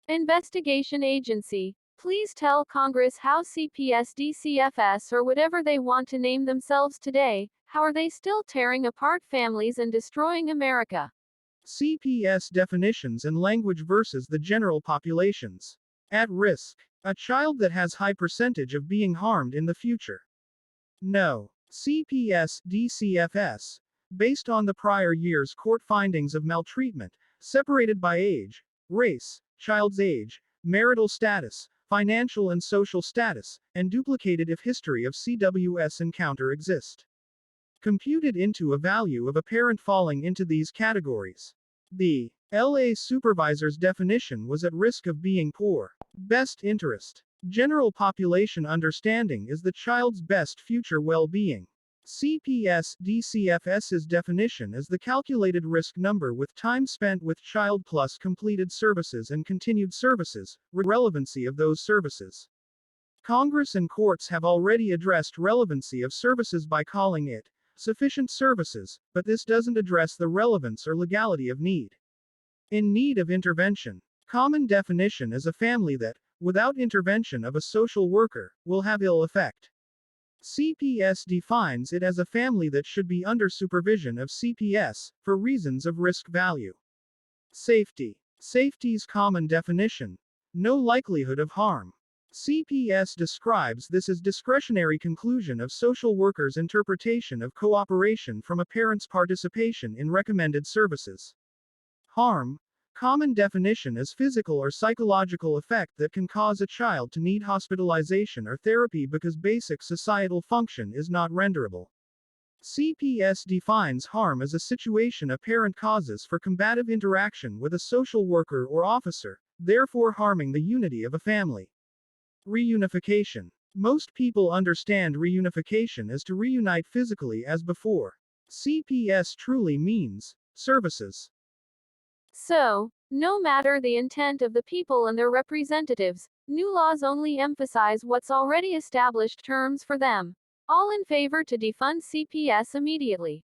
Investigation agency. Please tell Congress how CPS DCFS or whatever they want to name themselves today, how are they still tearing apart families and destroying America? CPS definitions and language versus the general populations. At risk. A child that has high percentage of being harmed in the future. No. CPS DCFS. Based on the prior year's court findings of maltreatment, separated by age, race, child's age, marital status, financial and social status, and duplicated if history of CWS encounter exist. Computed into a value of a parent falling into these categories. The LA supervisor's definition was at risk of being poor. Best interest. General population understanding is the child's best future well-being. CPS DCFS's definition is the calculated risk number with time spent with child plus completed services and continued services, relevancy of those services. Congress and courts have already addressed relevancy of services by calling it sufficient services, but this doesn't address the relevance or legality of need. In need of intervention. Common definition is a family that, without intervention of a social worker, will have ill effect. CPS defines it as a family that should be under supervision of CPS, for reasons of risk value. Safety. Safety's common definition. No likelihood of harm. CPS describes this as discretionary conclusion of social workers' interpretation of cooperation from a parent's participation in recommended services. Harm. Common definition is physical or psychological effect that can cause a child to need hospitalization or therapy because basic societal function is not renderable. CPS defines harm as a situation a parent causes for combative interaction with a social worker or officer, therefore harming the unity of a family. Reunification. Most people understand reunification as to reunite physically as before. CPS truly means services. So, no matter the intent of the people and their representatives, new laws only emphasize what's already established terms for them. All in favor to defund CPS immediately.